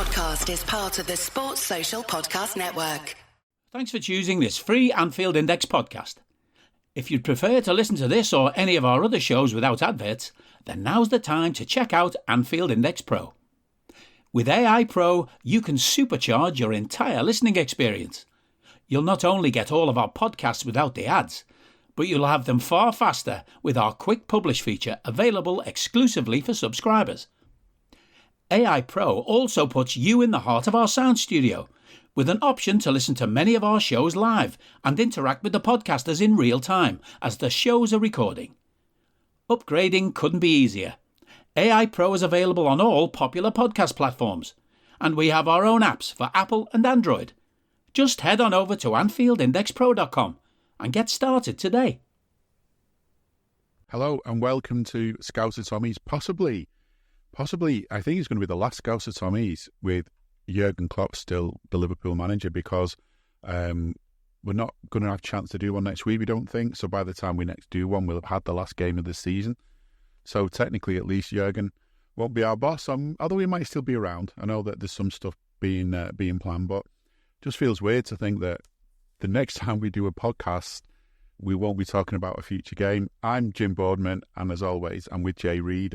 podcast is part of the Sports Social Podcast Network. Thanks for choosing this free Anfield Index podcast. If you'd prefer to listen to this or any of our other shows without adverts, then now's the time to check out Anfield Index Pro. With AI Pro, you can supercharge your entire listening experience. You'll not only get all of our podcasts without the ads, but you'll have them far faster with our quick publish feature available exclusively for subscribers. AI Pro also puts you in the heart of our sound studio, with an option to listen to many of our shows live and interact with the podcasters in real time as the shows are recording. Upgrading couldn't be easier. AI Pro is available on all popular podcast platforms, and we have our own apps for Apple and Android. Just head on over to AnfieldIndexPro.com and get started today. Hello and welcome to Scouser Tommies, possibly, I think it's going to be the last Scouser Tommies with Jurgen Klopp still the Liverpool manager, because we're not going to have a chance to do one next week, we don't think. So by the time we next do one, we'll have had the last game of the season. So technically, at least Jurgen won't be our boss, although he might still be around. I know that there's some stuff being planned, but it just feels weird to think that the next time we do a podcast, we won't be talking about a future game. I'm Jim Boardman, and as always, I'm with Jay Reid.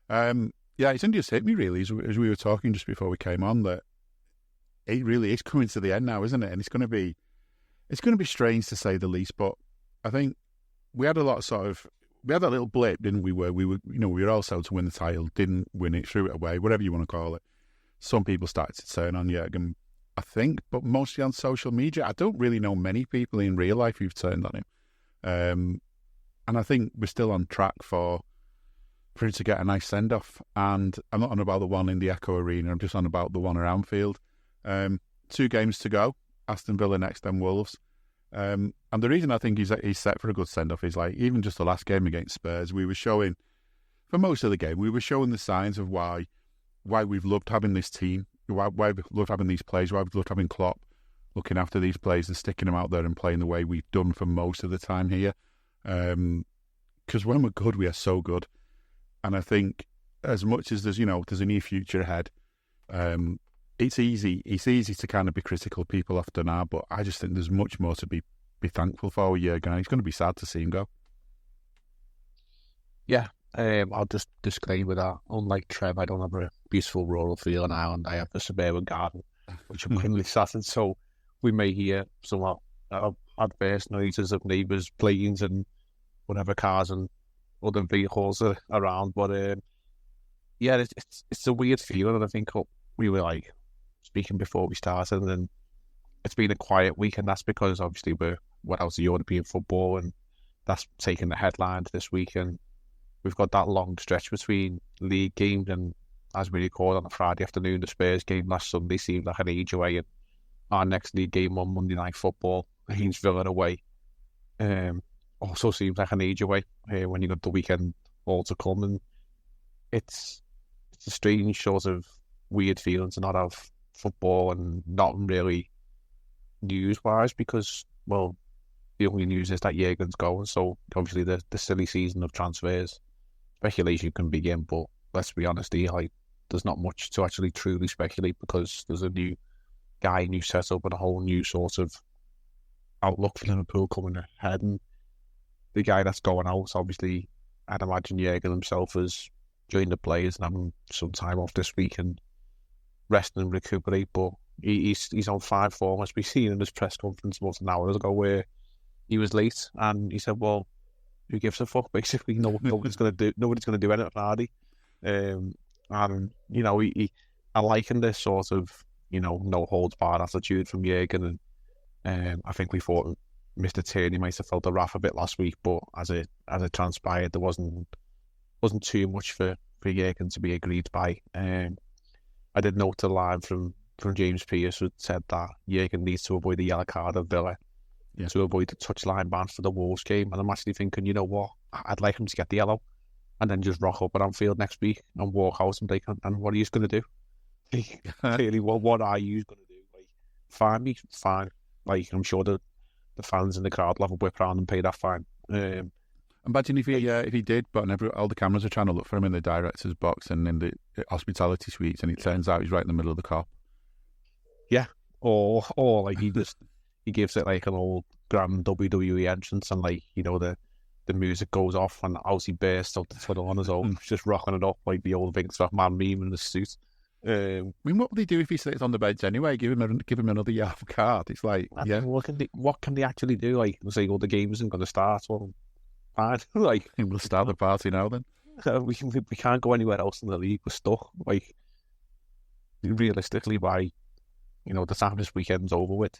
And it's only just hit me, really, as we were talking just before we came on, that it really is coming to the end now, isn't it? And it's going to be strange to say the least. But I think we had a lot of we had that little blip, didn't we? Where we were all set to win the title, didn't win it, threw it away, whatever you want to call it. Some people started to turn on Jurgen, I think, but mostly on social media. I don't really know many people in real life who've turned on him. And I think we're still on track for him to get a nice send-off. And I'm not on about the one in the Echo Arena, I'm just on about the one at Anfield. 2 games to go, Aston Villa next, then Wolves. And the reason I think he's set for a good send-off is, like, even just the last game against Spurs, we were showing, for most of the game, we were showing the signs of why we've loved having this team, why we've loved having these players, why we've loved having Klopp looking after these players and sticking them out there and playing the way we've done for most of the time here. Because when we're good, we are so good. And I think as much as there's a new future ahead, it's easy to kind of be critical. People often are, but I just think there's much more to be thankful for with Jurgen. It's going to be sad to see him go. Yeah, I'll just disclaim with that. Unlike Trev, I don't have a beautiful rural feel in Ireland. I have a suburban garden, which I'm currently sat in. So we may hear some adverse noises of neighbours, planes and whatever cars and other vehicles are around. But it's a weird feeling. And I think we were like speaking before we started, and then it's been a quiet week, and that's because obviously we're out of European football, and that's taking the headlines this week. And we've got that long stretch between league games, and as we record on a Friday afternoon, the Spurs game last Sunday seemed like an age away, and our next league game on Monday Night Football against Villa away also seems like an age away when you got the weekend all to come. And it's a strange sort of weird feeling to not have football and not really news-wise, because, well, the only news is that Jurgen's going, so obviously the silly season of transfers, speculation can begin, but let's be honest here, there's not much to actually truly speculate, because there's a new guy, new setup, and a whole new sort of outlook for Liverpool coming ahead. And the guy that's going out, obviously, I'd imagine Jurgen himself has joined the players and having some time off this week and resting and recuperate, but he's on fine form, as we've seen in his press conference about an hour ago, where he was late and he said, well, who gives a fuck, basically. Nobody's going to do anything, are they? And I liken this sort of no holds barred attitude from Jurgen, and I think we thought Mr. Tierney might have felt the wrath a bit last week, but as it transpired, there wasn't too much for Jurgen to be aggrieved by. I did note a line from James Pearce who said that Jurgen needs to avoid the yellow card of Villa to avoid the touchline ban for the Wolves game. And I'm actually thinking, you know what, I'd like him to get the yellow and then just rock up at Anfield next week and walk out and be like, and what are you going to do? Clearly, what are you going to do? Like, fine me, fine. Like, I'm sure the fans in the crowd will have a whip around and pay that fine. Imagine if he did, but all the cameras are trying to look for him in the director's box and in the hospitality suites, and it turns out he's right in the middle of the cop. Yeah, or like he gives it like an old grand WWE entrance, and like the music goes off and Aussie bursts out the tunnel on his own, just rocking it up like the old Vince McMahon meme in the suit. I mean, what would they do if he sits on the bench anyway? Give him another yellow card. It's like, what can they actually do? Like, say, the game isn't going to start. Well, fine. Like, we'll start the party now. Then we can't go anywhere else in the league. We're stuck. Like, realistically, by the time this weekend's over with,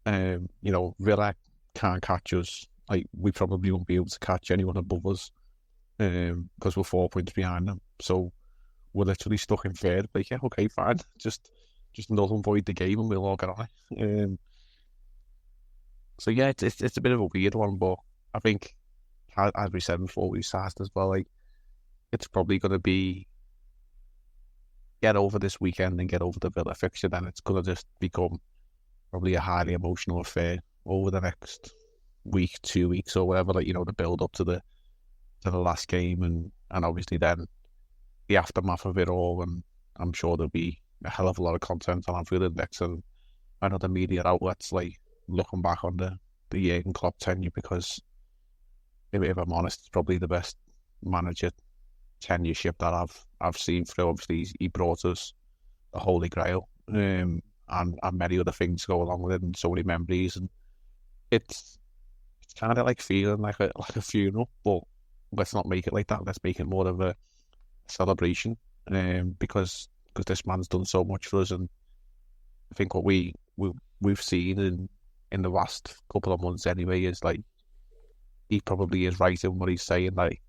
Villa can't catch us. Like, we probably won't be able to catch anyone above us because we're 4 points behind them. So we're literally stuck in third. Like, yeah, okay, fine. Just null and void the game and we'll all get on it. So yeah, it's a bit of a weird one, but I think, as we said before we started as well, like, it's probably going to be get over this weekend and get over the Villa fixture, then it's going to just become probably a highly emotional affair over the next week, 2 weeks or whatever, like, the build up to the last game and obviously then the aftermath of it all, and I'm sure there'll be a hell of a lot of content on Anfield Index and other media outlets, like, looking back on the Jurgen Klopp tenure, because if I'm honest, it's probably the best manager tenureship that I've seen through. Obviously, he brought us the Holy Grail, and many other things go along with it, and so many memories, and it's kind of like feeling like a funeral, but let's not make it like that. Let's make it more of a celebration, because this man's done so much for us, and I think what we've seen in the last couple of months anyway is, like, he probably is right in what he's saying. Like,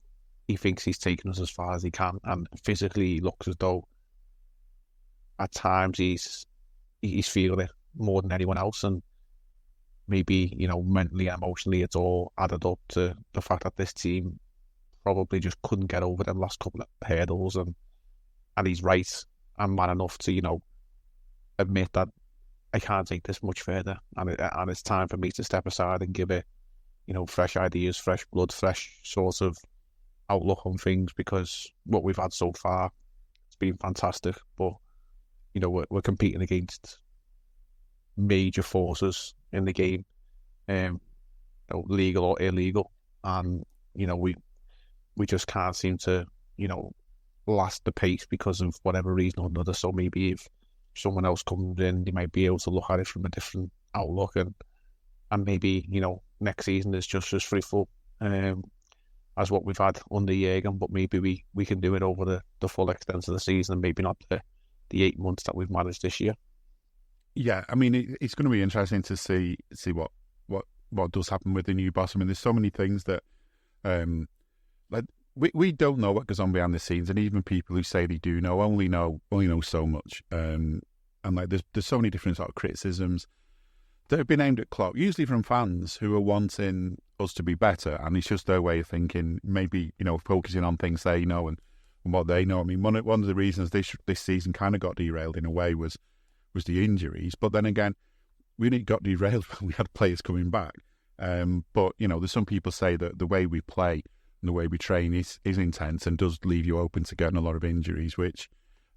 he thinks he's taken us as far as he can, and physically he looks as though at times he's feeling it more than anyone else, and maybe mentally and emotionally it's all added up to the fact that this team probably just couldn't get over them last couple of hurdles, and he's right and man enough to admit that I can't take this much further, and it's time for me to step aside and give it fresh ideas, fresh blood, fresh sort of outlook on things, because what we've had so far, it's been fantastic, but we're competing against major forces in the game, legal or illegal, and we just can't seem to last the pace because of whatever reason or another. So maybe if someone else comes in, they might be able to look at it from a different outlook, and maybe next season is just as fruitful as what we've had under Jurgen, but maybe we can do it over the full extent of the season, and maybe not the 8 months that we've managed this year. Yeah, I mean, it's going to be interesting to see what does happen with the new boss. I mean, there's so many things that like we don't know what goes on behind the scenes, and even people who say they do know only know so much. And like there's so many different sort of criticisms that have been aimed at Klopp, usually from fans who are wanting us to be better, and it's just their way of thinking. Maybe focusing on things they know and what they know. I mean, one of the reasons this season kind of got derailed in a way was the injuries, but then again, we only got derailed when we had players coming back. But there's some people say that the way we play and the way we train is intense and does leave you open to getting a lot of injuries. Which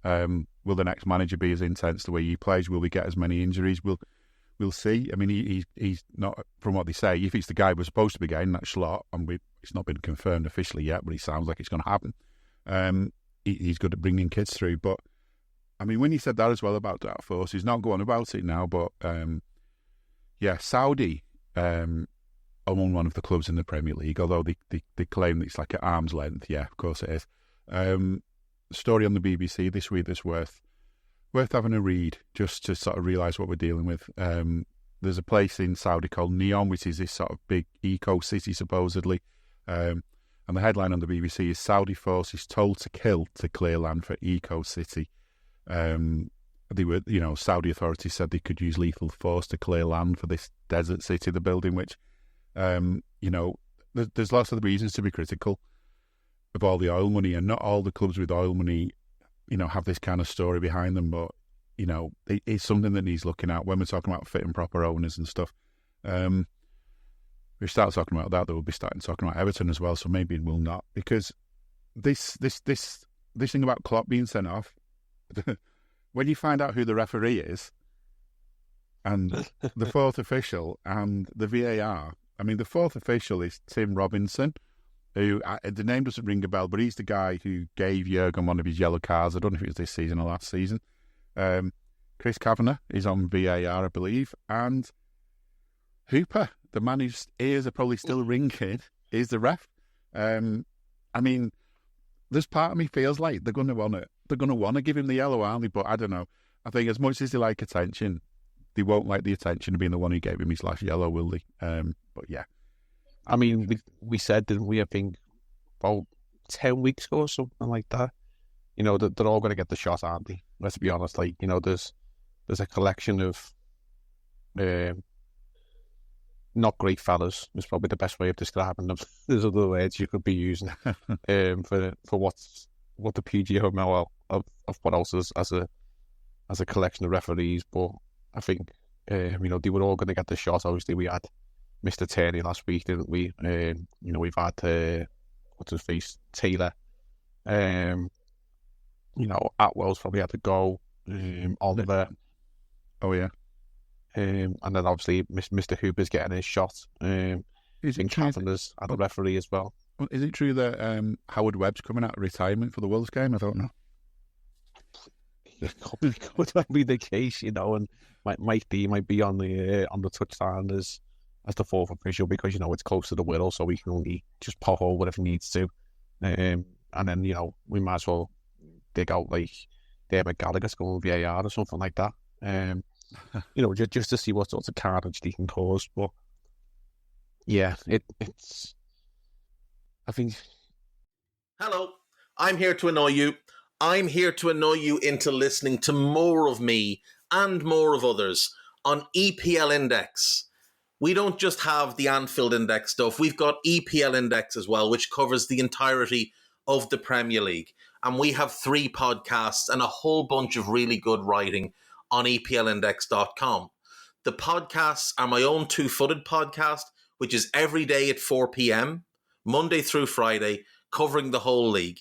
will the next manager be as intense the way he plays? Will we get as many injuries? We'll see. I mean, he's not, from what they say, if it's the guy we're supposed to be getting, that Schlott, and it's not been confirmed officially yet, but it sounds like it's going to happen. He's good at bringing kids through, but I mean, when he said that as well about Dark Force, he's not going about it now, but Saudi own one of the clubs in the Premier League, although they claim that it's like at arm's length. Yeah, of course it is. Story on the BBC this week that's worth having a read, just to sort of realise what we're dealing with. There's a place in Saudi called Neom, which is this sort of big eco city, supposedly. And the headline on the BBC is Saudi forces told to kill to clear land for eco city. They were, Saudi authorities said they could use lethal force to clear land for this desert city they're building, which, there's lots of reasons to be critical of all the oil money, and not all the clubs with oil money, have this kind of story behind them, but, it's something that needs looking at when we're talking about fit and proper owners and stuff. we start talking about that, we'll be starting talking about Everton as well. So maybe we'll not, because this thing about Klopp being sent off. When you find out who the referee is, and the fourth official, and the VAR. I mean, the fourth official is Tim Robinson, who the name doesn't ring a bell, but he's the guy who gave Jurgen one of his yellow cards. I don't know if it was this season or last season. Chris Kavanagh is on VAR, I believe, and Hooper, the man whose ears are probably still ringing, is the ref. I mean, this part of me feels like they're going to want to give him the yellow, aren't they? But I don't know. I think as much as they like attention, they won't like the attention of being the one who gave him his last yellow, will they? But yeah. I mean, we said, didn't we, I think, about 10 weeks ago or something like that, you know, that they're all going to get the shot, aren't they? Let's be honest. Like, you know, there's a collection of not great fellas, is probably the best way of describing them. There's other words you could be using for what the PGMOL of what else is as a collection of referees. But I think you know, they were all going to get the shot. Obviously, we had Mr. Turney last week, didn't we? You know, we've had what's his face, Taylor. You know, Atwell's probably had to go. Oliver. Oh yeah. And then obviously Mr. Hooper's getting his shot. Is it Cavenders at the referee as well. Is it true that Howard Webb's coming out of retirement for the Wolves game? I don't know. Could be the case, you know, and might be on the touchline as the fourth official, because, you know, it's close to the Whittle, so we can only just pop over if he needs to. And then, you know, we might as well dig out like David Gallagher's going VAR or something like that. You know, just to see what sorts of carnage they can cause. But yeah, it's. I think. Hello, I'm here to annoy you. I'm here to annoy you into listening to more of me and more of others on EPL Index. We don't just have the Anfield Index stuff. We've got EPL Index as well, which covers the entirety of the Premier League. And we have 3 podcasts and a whole bunch of really good writing on EPLindex.com. The podcasts are my own two-footed podcast, which is every day at 4 p.m, Monday through Friday, covering the whole league.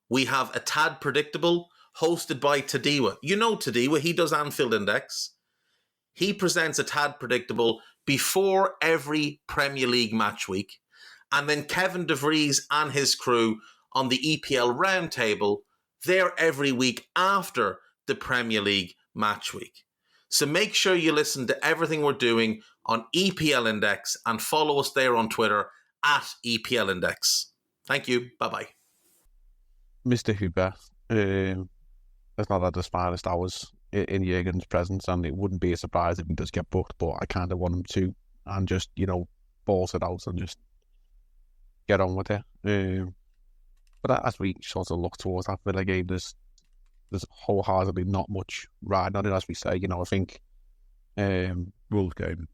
We have A Tad Predictable, hosted by Tadiwa. You know Tadiwa, he does Anfield Index. He presents A Tad Predictable before every Premier League match week. And then Kevin DeVries and his crew on the EPL Roundtable, they're every week after the Premier League match week. So make sure you listen to everything we're doing on EPL Index and follow us there on Twitter at EPL Index. Thank you. Bye-bye. Mr. Hooper has not had the finest hours in Jurgen's presence, and it wouldn't be a surprise if he does get booked, but I kind of want him to, and just, you know, balls it out and just get on with it. But as we sort of look towards that Villa game, there's wholeheartedly not much riding on it, as we say. You know, I think Wolves game.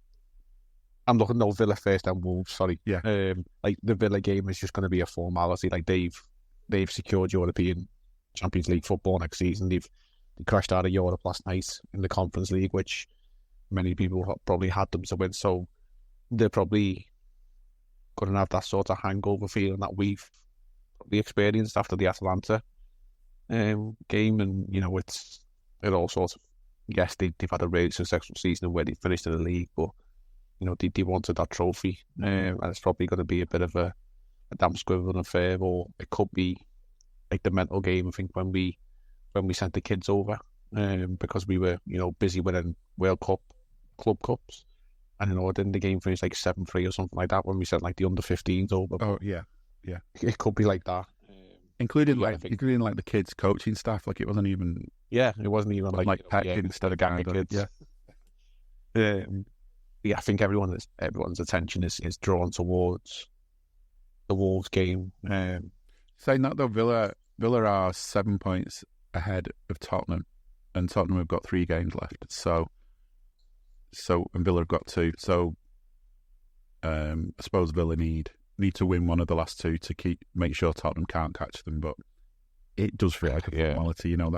I'm looking no Villa first and Wolves. Sorry, yeah. Like the Villa game is just going to be a formality. Like they've secured European Champions League football next season. They crashed out of Europe last night in the Conference League, which many people probably had them to win. So they're probably going to have that sort of hangover feeling that we've probably experienced after the Atalanta game. And, you know, it all sorts of, yes, they've had a really successful season where they finished in the league, but, you know, they wanted that trophy. And it's probably going to be a bit of a damp squibbling affair, or it could be like the mental game, I think, when we sent the kids over, because we were, you know, busy winning World Cup, Club Cups. And, you know, didn't the game finish like 7-3 or something like that when we sent like the under-15s over? Oh, yeah. It could be like that. Including the kids' coaching staff, like it wasn't even... Yeah, it wasn't even like Pep instead of gang of kids. Yeah. Yeah, I think everyone's attention is drawn towards the Wolves game. Saying that though, Villa are 7 points ahead of Tottenham, and Tottenham have got 3 games left. So and Villa have got 2. So I suppose Villa need to win one of the last 2 to make sure Tottenham can't catch them. But it does feel like a formality, you know.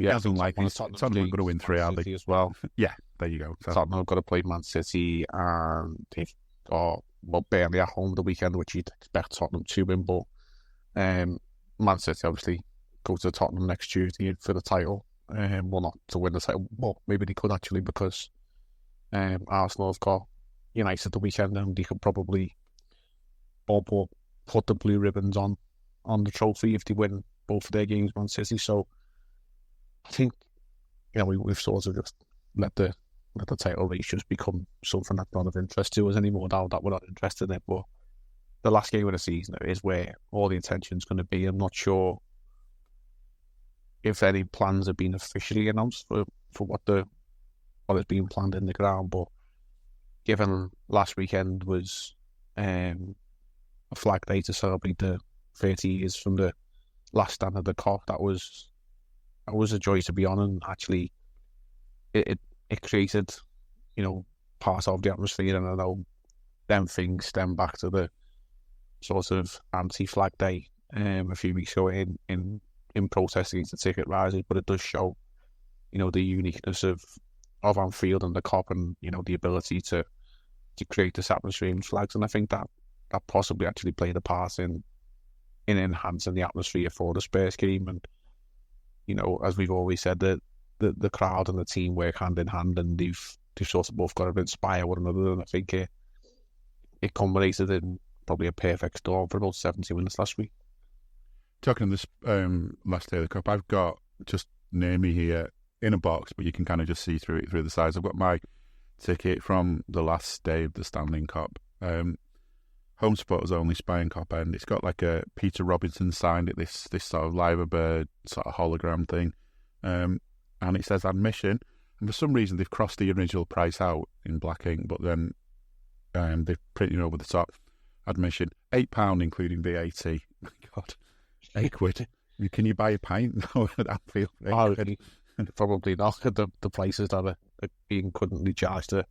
Yeah, doesn't like it. Tottenham are going to win 3, are they? As well. Yeah, there you go. So, Tottenham have got to play Man City, and they've got Burnley at home the weekend, which you'd expect Tottenham to win. But Man City obviously go to Tottenham next Tuesday for the title. Well, not to win the title. Well, maybe they could actually, because Arsenal have got United the weekend, and they could probably put the blue ribbons on the trophy if they win both of their games, Man City. So I think we've sort of just let the title race just become something that's not of interest to us anymore now that we're not interested in it. But the last game of the season is where all the attention's going to be. I'm not sure if any plans have been officially announced for what is being planned in the ground, but given last weekend was a flag day to celebrate the 30 years from the last stand of the Kop, that was a joy to be on, and actually it created part of the atmosphere. And I know them things stem back to the sort of anti-flag day a few weeks ago in protest against the ticket rises, but it does show the uniqueness of Anfield and the Kop, and the ability to create this atmosphere in flags. And I think that possibly actually played a part in enhancing the atmosphere for the Spurs game. And as we've always said, the crowd and the team work hand in hand, and they've sort of both got to inspire one another. And I think it culminated in probably a perfect storm for about 70 minutes last week. Talking this last day of the Cup, I've got just near me here in a box, but you can kind of just see through the sides. I've got my ticket from the last day of the Stanley Cup. Home supporters only Spy and Cop End. It's got like a Peter Robinson signed it, this sort of live bird sort of hologram thing, and it says admission. And for some reason they've crossed the original price out in black ink, but then they've printed over the top admission £8 including VAT. My God, £8. Can you buy a pint now at Anfield? Probably not. The prices that are being currently charged to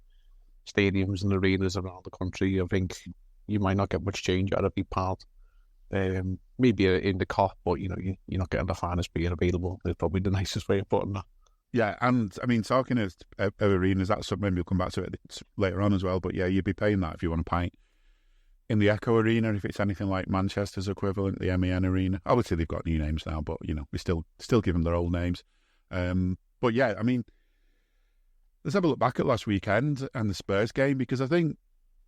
stadiums and arenas around the country, I think you might not get much change out of £8. Maybe in the Kop, but you're not getting the finest beer available. It's probably the nicest way of putting that. Yeah, and I mean, talking of arenas, that's something we'll come back to it later on as well. But yeah, you'd be paying that if you want a pint in the Echo Arena, if it's anything like Manchester's equivalent, the MEN Arena. Obviously, they've got new names now, but we still give them their old names. But yeah, I mean, let's have a look back at last weekend and the Spurs game, because I think,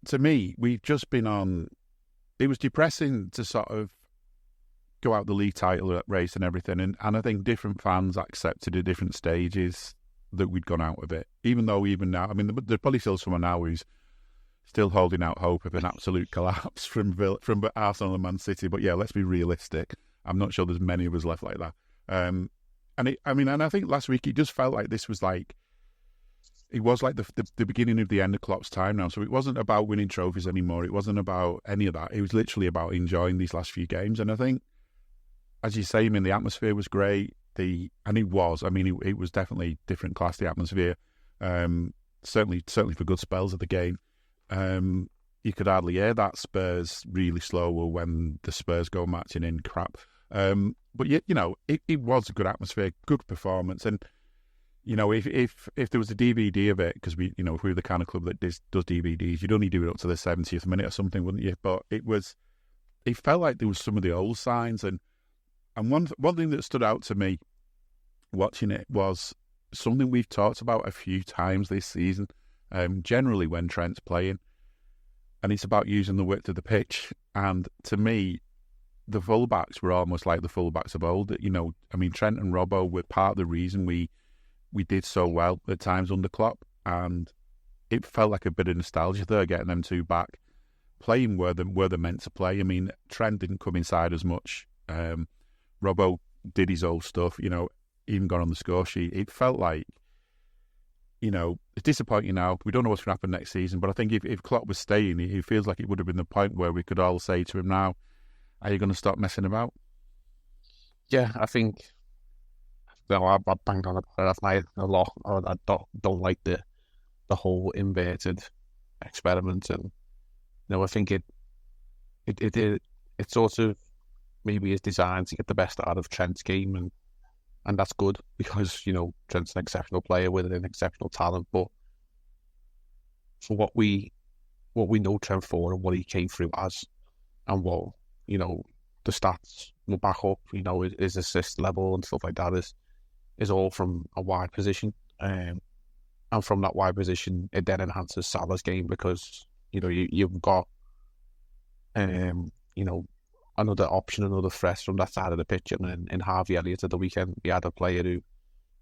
to me, we've just been on. It was depressing to sort of go out the league title race and everything, and I think different fans accepted at different stages that we'd gone out of it. Even though even now, I mean, there's probably still someone now who's still holding out hope of an absolute collapse from Arsenal and Man City. But yeah, let's be realistic. I'm not sure there's many of us left like that. And I think last week it just felt like this was like, it was like the beginning of the end of Klopp's time now. So it wasn't about winning trophies anymore. It wasn't about any of that. It was literally about enjoying these last few games. And I think, as you say, I mean, the atmosphere was great. It was definitely different class, the atmosphere. Certainly for good spells of the game. You could hardly hear that Spurs really slow or when the Spurs go matching in crap. But it was a good atmosphere, good performance. And, if there was a DVD of it, because if we were the kind of club that does DVDs, you'd only do it up to the 70th minute or something, wouldn't you? But it felt like there was some of the old signs. And one thing that stood out to me watching it was something we've talked about a few times this season, generally when Trent's playing, and it's about using the width of the pitch. And to me, the fullbacks were almost like the fullbacks of old. Trent and Robbo were part of the reason we did so well at times under Klopp, and it felt like a bit of nostalgia there, getting them two back, playing where they're meant to play. I mean, Trent didn't come inside as much. Robbo did his old stuff, even got on the score sheet. It felt like, it's disappointing now. We don't know what's going to happen next season, but I think if Klopp was staying, it feels like it would have been the point where we could all say to him now, are you going to stop messing about? Yeah, I think, I banged on about it last night a lot. I don't like the whole inverted experiment, and I think it sort of maybe is designed to get the best out of Trent's game, and and that's good because, you know, Trent's an exceptional player with an exceptional talent. But for what we know Trent for and what he came through as, and what, you know, the stats will back up, you know, his assist level and stuff like that is all from a wide position. And from that wide position, it then enhances Salah's game because, you know, you've got, you know, another option, another threat from that side of the pitch. And in Harvey Elliott at the weekend, we had a player who,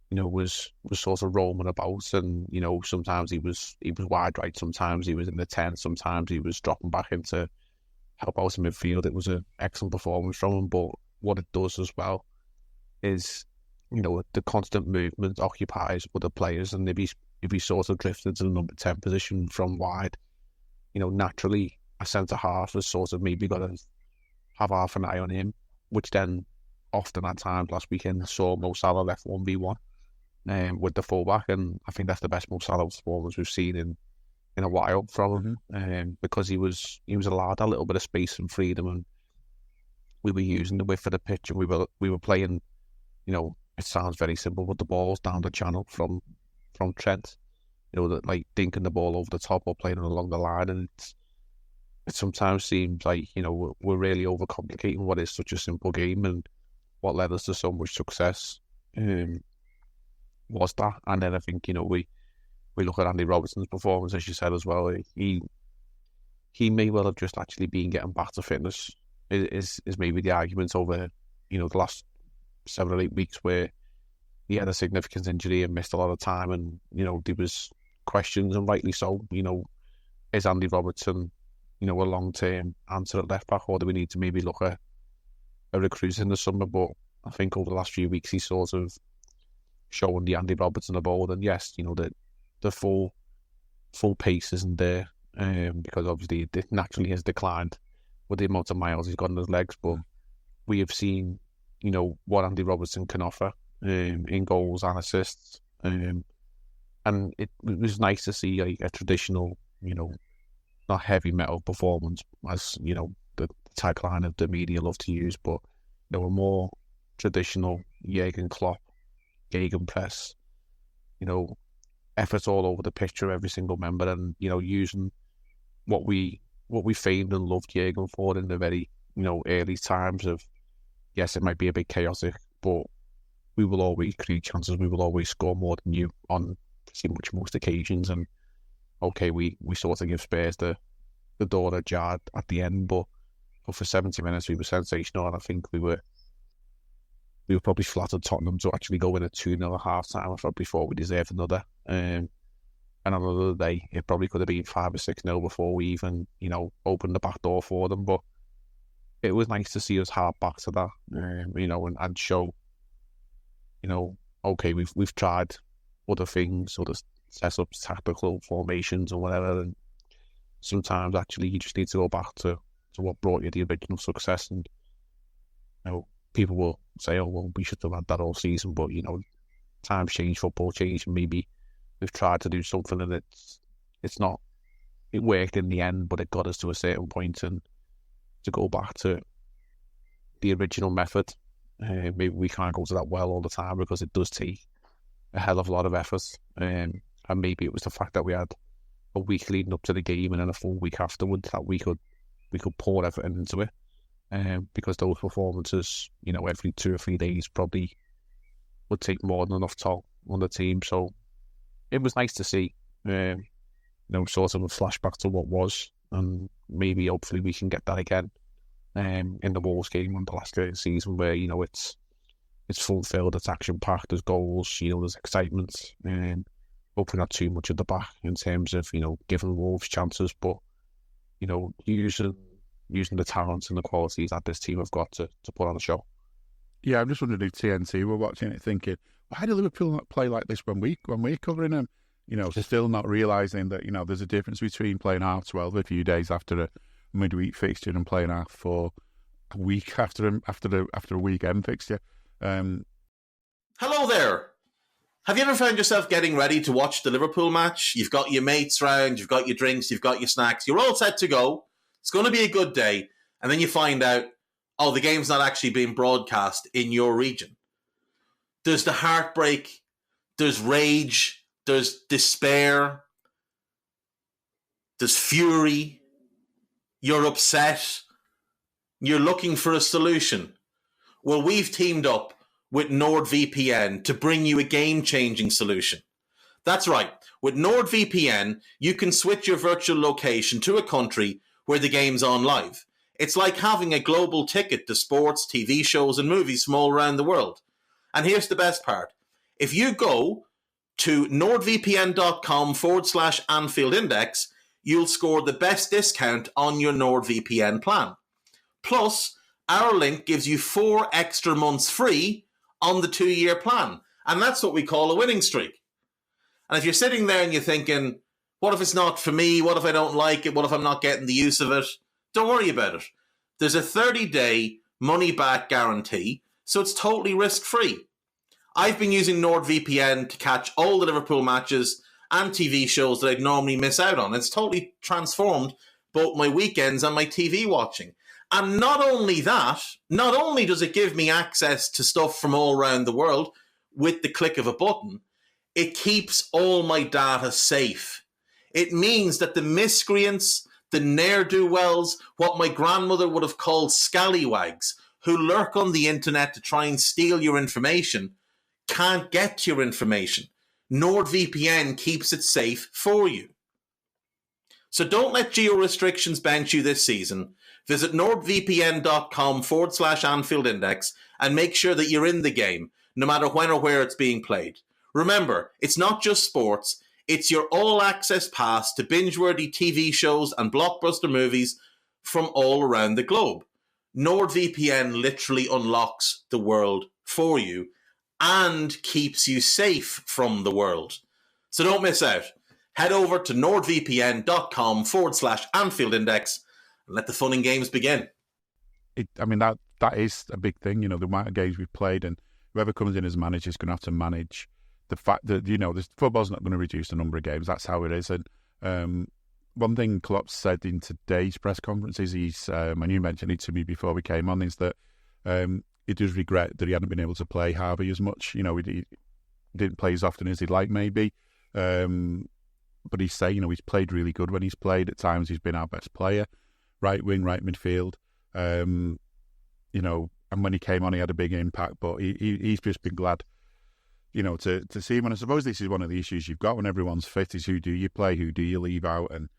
you know, was sort of roaming about, and, you know, sometimes he was wide right, sometimes he was in the 10, sometimes he was dropping back in to help out in midfield. It was an excellent performance from him, but what it does as well is, you know, the constant movement occupies other players, and if he sort of drifted to the number 10 position from wide, you know, naturally a centre half has sort of maybe got to have half an eye on him, which then often at times last weekend saw Mo Salah left 1v1 with the fullback, and I think that's the best Mo Salah performance we've seen in a while from him, because he was allowed a little bit of space and freedom, and we were using the width of the pitch, and we were playing, you know, it sounds very simple, but the ball's down the channel from Trent, you know, that like dinking the ball over the top or playing along the line, and it sometimes seems like, you know, we're really overcomplicating what is such a simple game, and what led us to so much success was that. And then I think, you know, we look at Andy Robertson's performance, as you said as well. He may well have just actually been getting back to fitness. Is maybe the argument over, you know, the last 7 or 8 weeks where he had a significant injury and missed a lot of time, and, you know, there was questions, and rightly so. You know, is Andy Robertson, you know, a long-term answer at left back, or do we need to maybe look at a recruit in the summer? But I think over the last few weeks he's sort of showing the Andy Robertson of old, and yes, you know, the full pace isn't there, because obviously it naturally has declined with the amount of miles he's got in his legs, but we have seen, you know, what Andy Robertson can offer in goals and assists, and it was nice to see like a traditional, you know, not heavy metal performance, as, you know, the tagline of the media love to use, but there were more traditional Jurgen Klopp gegenpress, you know, effort all over the picture, every single member, and, you know, using what we famed and loved Jurgen for in the very, you know, early times of, yes, it might be a bit chaotic, but we will always create chances, we will always score more than you on pretty much most occasions, and okay, we sort of give Spurs the door ajar at the end, but for 70 minutes we were sensational, and I think we were probably flattered Tottenham to actually go in at 2-0 at half time. I probably thought we deserved another. And another day, it probably could have been 5 or 6-0 before we even, you know, opened the back door for them. But it was nice to see us hark back to that, you know, and show, you know, okay, we've tried other things, other setups, tactical formations or whatever, and sometimes actually you just need to go back to what brought you the original success. And, you know, people will say, oh, well, we should have had that all season, but, you know, times change, football change, and maybe we've tried to do something and it's not, it worked in the end, but it got us to a certain point, and to go back to the original method, maybe we can't go to that well all the time because it does take a hell of a lot of effort, and maybe it was the fact that we had a week leading up to the game and then a full week afterwards that we could pour effort into it. Because those performances, you know, every 2 or 3 days probably would take more than enough toll on the team. So it was nice to see, you know, sort of a flashback to what was, and maybe hopefully we can get that again in the Wolves game on the last day of the season, where, you know, it's fulfilled, it's action packed, there's goals, you know, there's excitement, and hopefully not too much at the back in terms of, you know, giving Wolves chances, but, you know, using the talents and the qualities that this team have got to put on a show. Yeah, I'm just wondering if TNT were watching it thinking, why do Liverpool not play like this when we're covering them? You know, still not realising that, you know, there's a difference between playing half 12 a few days after a midweek fixture and playing half 4 a week after a weekend fixture. Hello there. Have you ever found yourself getting ready to watch the Liverpool match? You've got your mates round, you've got your drinks, you've got your snacks, you're all set to go. It's going to be a good day. And then you find out, oh, the game's not actually being broadcast in your region. There's the heartbreak, there's rage, there's despair, there's fury, you're upset, you're looking for a solution. Well, we've teamed up with NordVPN to bring you a game-changing solution. That's right. With NordVPN, you can switch your virtual location to a country where the game's on live. It's like having a global ticket to sports, TV shows, and movies from all around the world. And here's the best part. If you go to nordvpn.com/Anfield Index, you'll score the best discount on your NordVPN plan. Plus, our link gives you 4 extra months free on the 2-year plan. And that's what we call a winning streak. And if you're sitting there and you're thinking, what if it's not for me? What if I don't like it? What if I'm not getting the use of it? Don't worry about it. There's a 30-day money-back guarantee, so it's totally risk-free. I've been using NordVPN to catch all the Liverpool matches and TV shows that I'd normally miss out on. It's totally transformed both my weekends and my TV watching. And not only that, not only does it give me access to stuff from all around the world with the click of a button, it keeps all my data safe. It means that the miscreants, the ne'er-do-wells, what my grandmother would have called scallywags, who lurk on the internet to try and steal your information, can't get your information. NordVPN keeps it safe for you. So don't let geo-restrictions bench you this season. Visit nordvpn.com/Anfield Index and make sure that you're in the game, no matter when or where it's being played. Remember, it's not just sports, it's your all-access pass to binge-worthy TV shows and blockbuster movies from all around the globe. NordVPN literally unlocks the world for you and keeps you safe from the world. So don't miss out. Head over to nordvpn.com/Anfield Index and let the fun and games begin. That is a big thing, the amount of games we've played, and whoever comes in as manager is going to have to manage the fact that, this football's not going to reduce the number of games. That's how it is. And one thing Klopp said in today's press conference is and you mentioned it to me before we came on, is that he does regret that he hadn't been able to play Harvey as much. He didn't play as often as he'd like, maybe. But he's saying, he's played really good when he's played. At times he's been our best player. Right wing, right midfield. And when he came on, he had a big impact. But he's just been glad, to see him. And I suppose this is one of the issues you've got when everyone's fit, is who do you play, who do you leave out? And,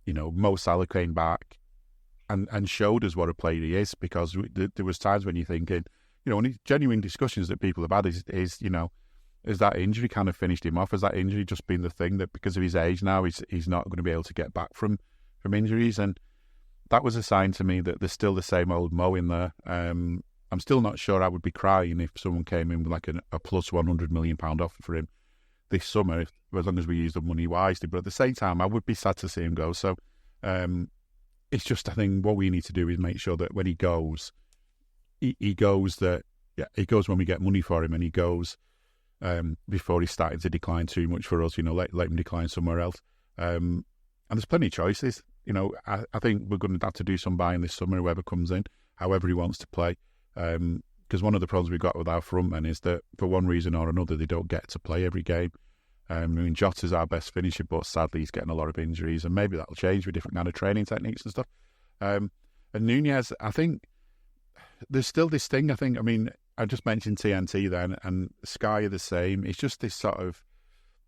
Mo Salah came back and showed us what a player he is, because there was times when you're thinking, when genuine discussions that people have had is that injury kind of finished him off? Has that injury just been the thing that, because of his age now, he's not going to be able to get back from injuries? And that was a sign to me that there's still the same old Mo in there. I'm still not sure I would be crying if someone came in with like a plus £100 million offer for him this summer, as long as we use the money wisely. But at the same time, I would be sad to see him go. So it's just, I think what we need to do is make sure that when he goes, he goes when we get money for him, and he goes before he's starting to decline too much for us. Let him decline somewhere else. And there's plenty of choices. I think we're going to have to do some buying this summer, whoever comes in, however he wants to play. Because one of the problems we've got with our front men is that, for one reason or another, they don't get to play every game. Jota's our best finisher, but sadly he's getting a lot of injuries, and maybe that'll change with different kind of training techniques and stuff. And Nunez, I think there's still this thing. I just mentioned TNT then, and Sky are the same. It's just this sort of,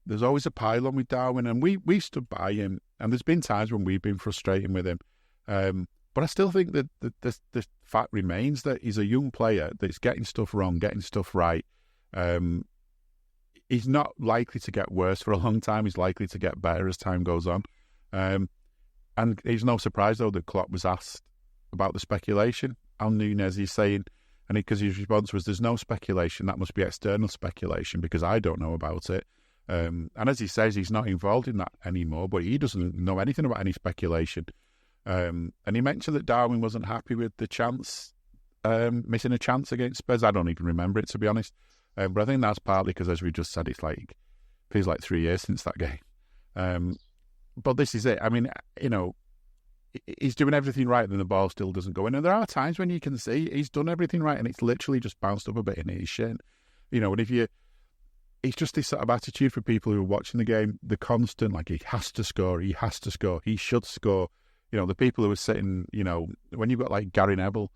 there's always a pile-on with Darwin, and we've stood by him, and there's been times when we've been frustrating with him. But I still think that the fact remains that he's a young player that's getting stuff wrong, getting stuff right. He's not likely to get worse for a long time. He's likely to get better as time goes on. And it's no surprise, though, that Klopp was asked about the speculation on Nunez. He's saying, because his response was, there's no speculation, that must be external speculation, because I don't know about it. And as he says, he's not involved in that anymore, but he doesn't know anything about any speculation. And he mentioned that Darwin wasn't happy with the chance, missing a chance against Spurs. I don't even remember it, to be honest. But I think that's partly because, as we just said, feels like 3 years since that game. But this is it. He's doing everything right, and the ball still doesn't go in. And there are times when you can see he's done everything right, and it's literally just bounced up a bit in his shin. And if you, it's just this sort of attitude for people who are watching the game, the constant, like, he has to score, he should score. The people who are sitting, when you've got like Gary Neville,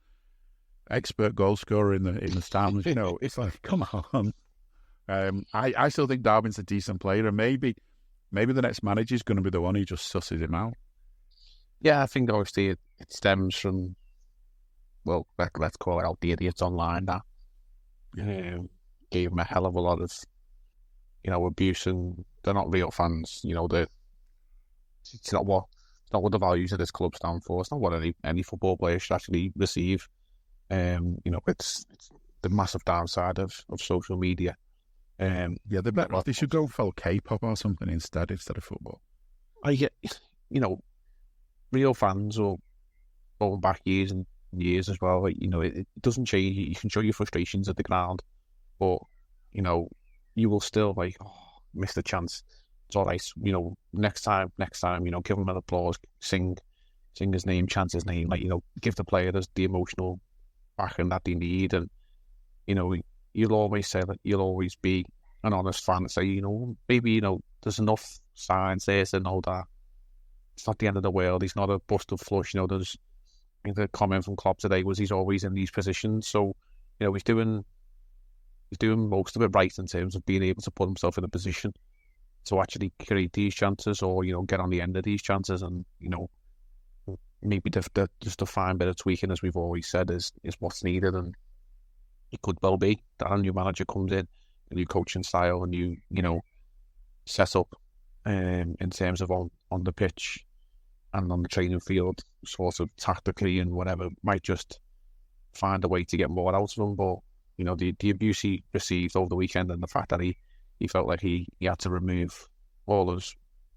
expert goal scorer in the stands, it's like, come on. I still think Darwin's a decent player, and maybe the next manager is going to be the one who just susses him out. Yeah, I think obviously it stems from, well, let's call it out the idiots online that gave him a hell of a lot of, abuse, and they're not real fans. It's not what the values of this club stand for. It's not what any football player should actually receive. It's the massive downside of social media. They're better off. They should go and follow K-pop or something instead of football. I get, real fans, or going back years and years as well. It doesn't change. You can show your frustrations at the ground, but you will still miss the chance. It's all right. Next time, give him an applause, sing his name, chant his name. Give the players the emotional backing that they need, and you'll always say that you'll always be an honest fan and say, maybe there's enough signs there to know that it's not the end of the world. He's not a busted flush. There's the comment from Klopp today was he's always in these positions, so he's doing most of it right in terms of being able to put himself in a position to actually create these chances, or get on the end of these chances, and maybe just a fine bit of tweaking, as we've always said, is what's needed. And it could well be that a new manager comes in, a new coaching style, a new set up in terms of on the pitch and on the training field, sort of tactically and whatever, might just find a way to get more out of him. But the abuse he received over the weekend, and the fact that he felt like he had to remove all his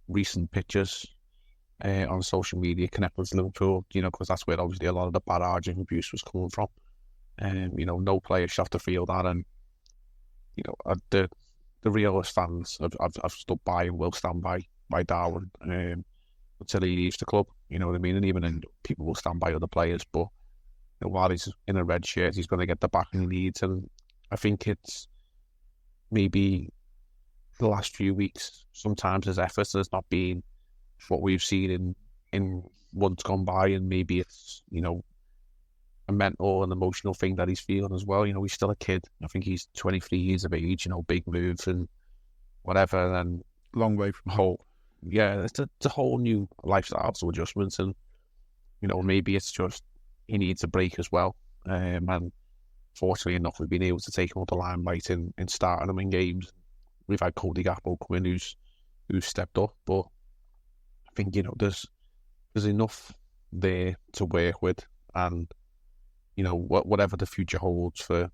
recent pictures on social media connected to Liverpool, because that's where obviously a lot of the barrage of abuse was coming from. No player should have to feel that, and the realist fans have stood by and will stand by Darwin until he leaves the club. You know what I mean? And even then, people will stand by other players, but while he's in a red shirt, he's going to get the backing he needs. And I think it's maybe the last few weeks, sometimes his efforts has not been what we've seen in months gone by, and maybe it's a mental and emotional thing that he's feeling as well. He's still a kid. I think he's 23 years of age. Big moves and whatever, and long way from home. Yeah, it's a whole new lifestyle adjustments, and maybe it's just he needs a break as well. And fortunately enough, we've been able to take him up the limelight in starting him in games. We've had Cody Gakpo come in who's stepped up, but I think there's enough there to work with, and whatever the future holds for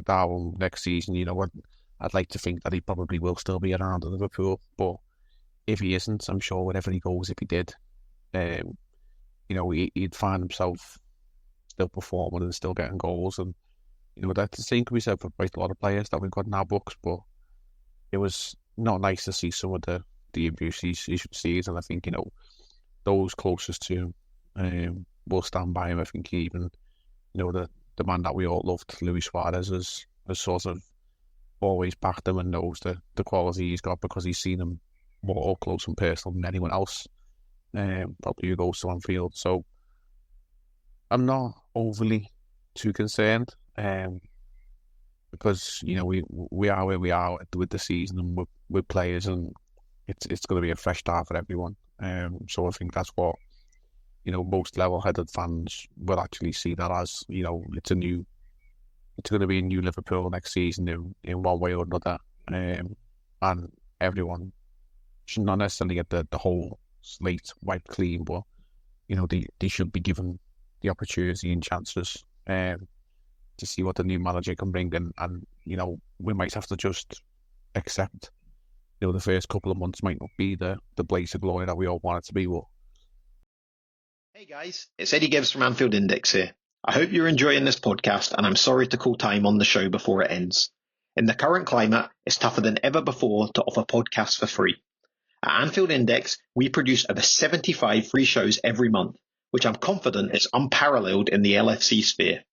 Darwin next season, I'd like to think that he probably will still be around at Liverpool, but if he isn't, I'm sure wherever he goes, if he did, he'd find himself still performing and still getting goals, and that's the same can be said for quite a lot of players that we've got in our books. But it was not nice to see some of the abuse he sees, and I think those closest to him will stand by him. I think even the man that we all loved, Luis Suarez, has sort of always backed him and knows the quality he's got because he's seen him more up close and personal than anyone else. Probably who goes to Anfield. So I'm not overly too concerned because we are where we are with the season and with players, and it's going to be a fresh start for everyone. So I think that's what most level-headed fans will actually see that as. It's going to be a new Liverpool next season in one way or another, and everyone should not necessarily get the whole slate wiped clean, but they should be given the opportunity and chances to see what the new manager can bring in, and we might have to just accept the first couple of months might not be the blaze of glory that we all want it to be. Well, hey guys, it's Eddie Gibbs from Anfield Index here. I hope you're enjoying this podcast, and I'm sorry to call time on the show before it ends. In the current climate, it's tougher than ever before to offer podcasts for free. At Anfield Index, we produce over 75 free shows every month, which I'm confident is unparalleled in the LFC sphere.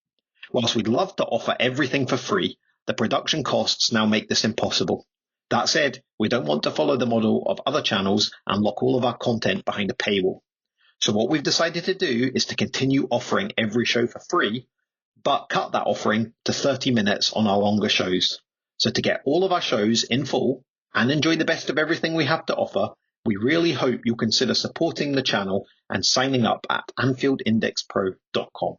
Whilst we'd love to offer everything for free, The production costs now make this impossible. That said, we don't want to follow the model of other channels and lock all of our content behind a paywall. So what we've decided to do is to continue offering every show for free, but cut that offering to 30 minutes on our longer shows. So to get all of our shows in full and enjoy the best of everything we have to offer, we really hope you'll consider supporting the channel and signing up at AnfieldIndexPro.com.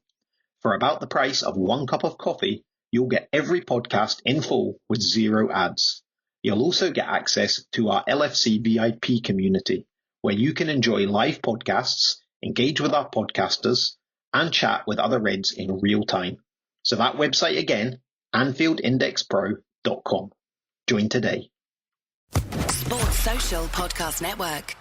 For about the price of 1 cup of coffee, you'll get every podcast in full with 0 ads. You'll also get access to our LFC VIP community, where you can enjoy live podcasts, engage with our podcasters, and chat with other Reds in real time. So that website again, AnfieldIndexPro.com. Join today. Sports Social Podcast Network.